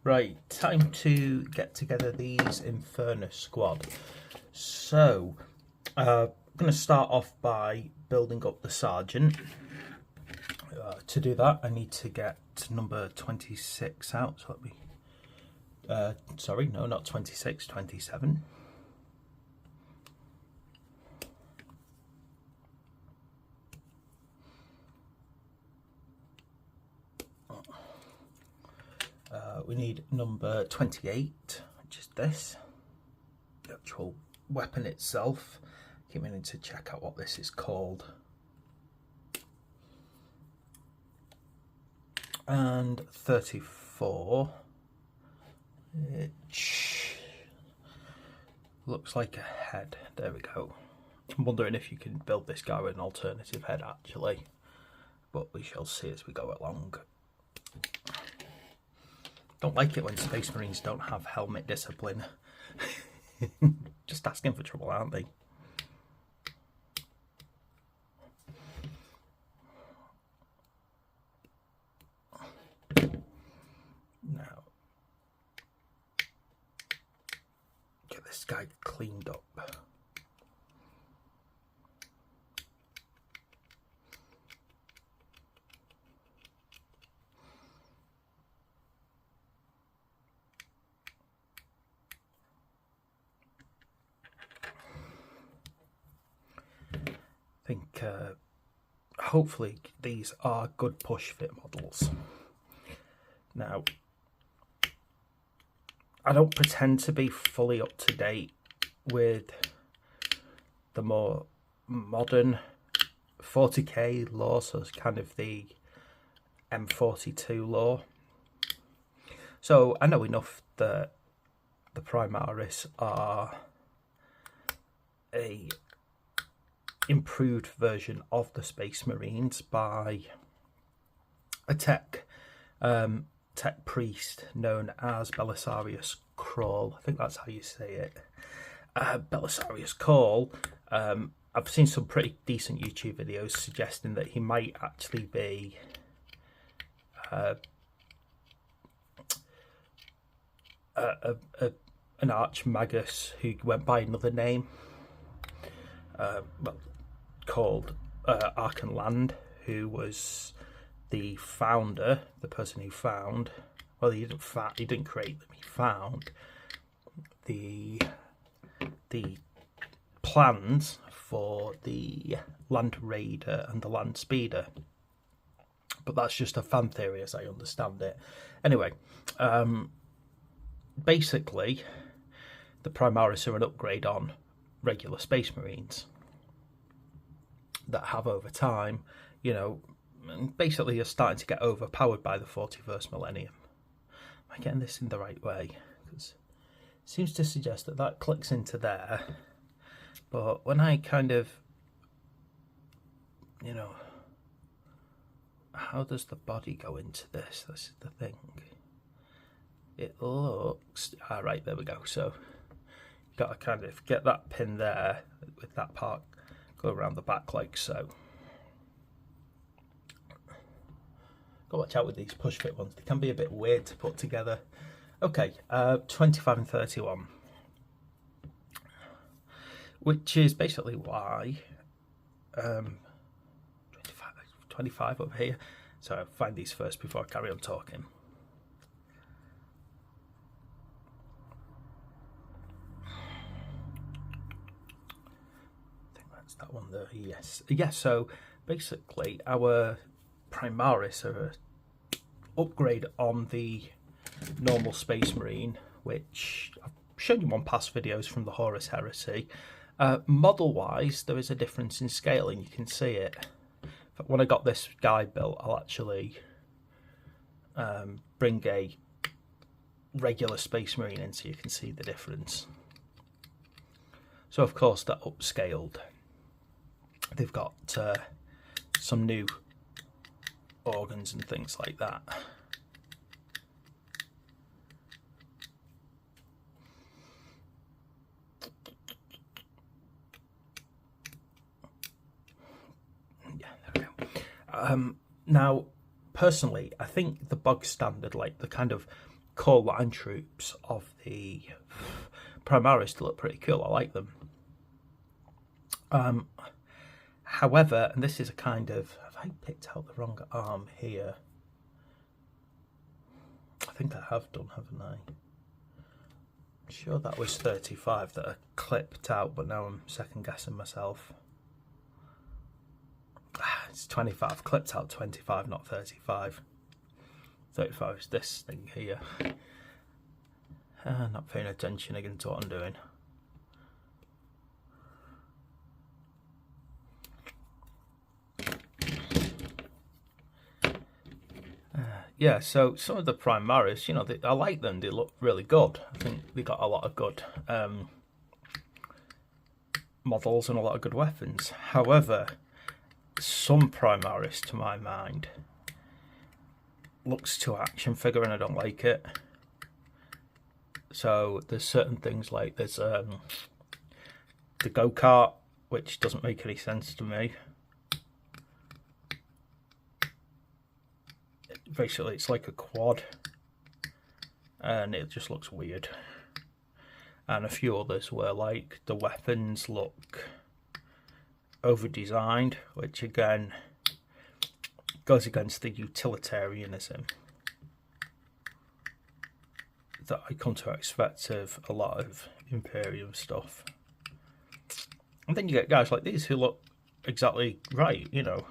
Right, time to get together these Infernus squad. So, I'm going to start off by building up the sergeant. To do that, I need to get number 26 out. So let me. Sorry, no, not 26, 27. We need number 28, which is this, the actual weapon itself. I keep meaning to check out what this is called. And 34, which looks like a head. There we go. I'm wondering if you can build this guy with an alternative head actually, but we shall see as we go along. Don't like it when Space Marines don't have helmet discipline. Just asking for trouble, aren't they? Now, get this guy cleaned up. I think hopefully these are good push fit models. Now, I don't pretend to be fully up to date with the more modern 40k lore, so it's kind of the M42 lore. So I know enough that the Primaris are a improved version of the Space Marines by a tech priest known as Belisarius Crawl. I think that's how you say it. Belisarius Crawl. I've seen some pretty decent YouTube videos suggesting that he might actually be an archmagus who went by another name. Called Archenland, who was the founder, the person who found, well, he didn't create them, he found the plans for the Land Raider and the Land Speeder. But that's just a fan theory as I understand it. Anyway, basically, the Primaris are an upgrade on regular Space Marines that have over time, you know, basically are starting to get overpowered by the 41st millennium. Am I getting this in the right way? Because it seems to suggest that that clicks into there, but when I kind of, you know, how does the body go into this? This is the thing. It looks, right, there we go. So you've got to kind of get that pin there with that part, go around the back like so. Got to watch out with these push fit ones, they can be a bit weird to put together. Okay, 25 and 31, which is basically why 25 over here. So I'll find these first before I carry on talking. That one there, yes. So basically our Primaris are an upgrade on the normal Space Marine, which I've shown you on past videos from the Horus Heresy. Model wise, there is a difference in scaling, you can see it. But when I got this guy built, I'll actually bring a regular Space Marine in so you can see the difference. So of course they're upscaled. They've got some new organs and things like that. Yeah, there we go. Now, personally, I think the bog standard, like the kind of core line troops of the Primaris to look pretty cool. I like them. However, and this is a kind of, have I picked out the wrong arm here? I think I have done, haven't I? I'm sure that was 35 that I clipped out, but now I'm second guessing myself. It's 25, clipped out 25, not 35. 35 is this thing here. Not paying attention again to what I'm doing. Yeah, so some of the Primaris, you know, I like them. They look really good. I think they got a lot of good models and a lot of good weapons. However, some Primaris, to my mind, looks too action figure, and I don't like it. So there's certain things like there's the go-kart, which doesn't make any sense to me. Basically, it's like a quad, and it just looks weird. And a few others where, like, the weapons look over-designed, which again goes against the utilitarianism that I come to expect of a lot of Imperium stuff. And then you get guys like these who look exactly right, you know.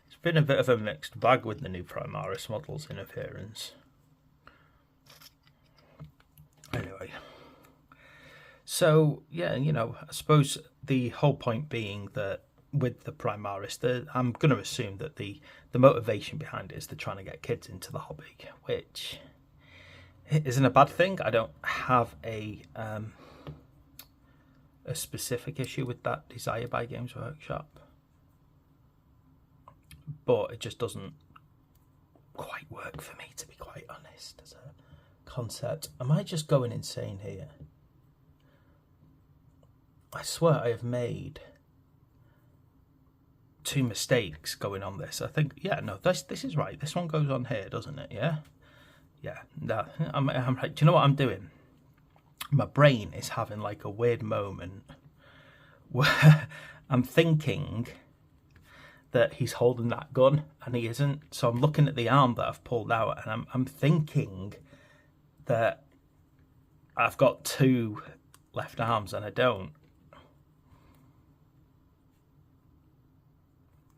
It's been a bit of a mixed bag with the new Primaris models in appearance. Anyway. So, yeah, you know, I suppose the whole point being that with the Primaris, I'm going to assume that the motivation behind it is they're trying to get kids into the hobby, which isn't a bad thing. I don't have a specific issue with that desire by Games Workshop, but it just doesn't quite work for me, to be quite honest, as a concept. Am I just going insane here? I swear I have made 2 mistakes going on this. I think, yeah, no, this is right. This one goes on here, doesn't it? Yeah? Yeah. No, I'm right. Do you know what I'm doing? My brain is having like a weird moment where I'm thinking that he's holding that gun and he isn't. So I'm looking at the arm that I've pulled out, and I'm thinking that I've got 2 left arms and I don't.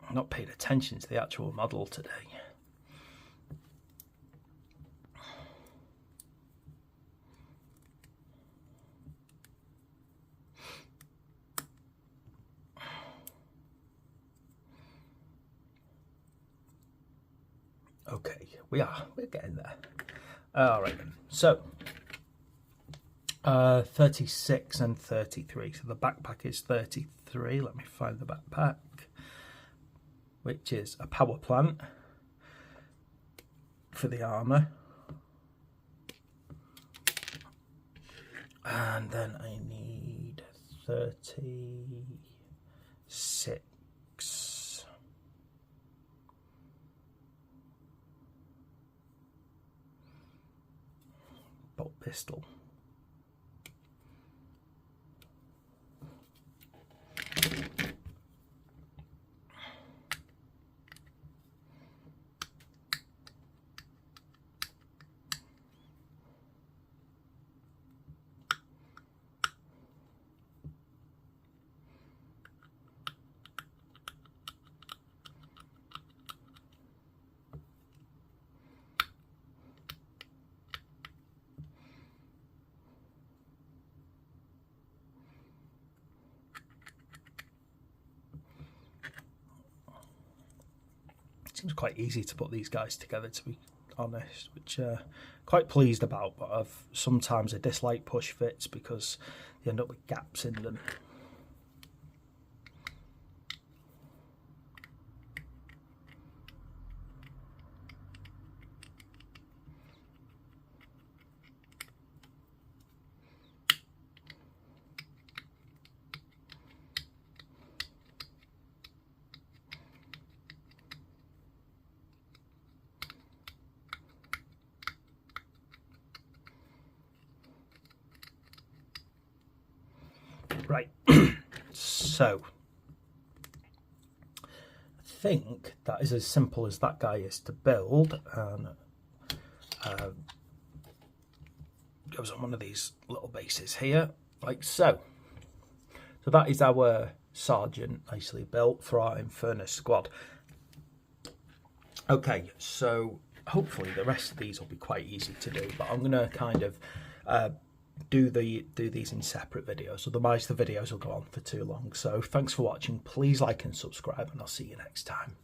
I'm not paying attention to the actual model today. Okay, we're getting there. All right then. So 36 and 33. So the backpack is 33. Let me find the backpack, which is a power plant for the armor. And then I need 36 bolt pistol. Seems quite easy to put these guys together, to be honest, which quite pleased about, but I've sometimes I dislike push fits because they end up with gaps in them. Right, so I think that is as simple as that guy is to build, and goes on one of these little bases here, like so. So that is our sergeant nicely built for our Infernus squad. Okay, so hopefully the rest of these will be quite easy to do, but I'm going to kind of do these in separate videos, otherwise the videos will go on for too long. So thanks for watching, please like and subscribe, and I'll see you next time.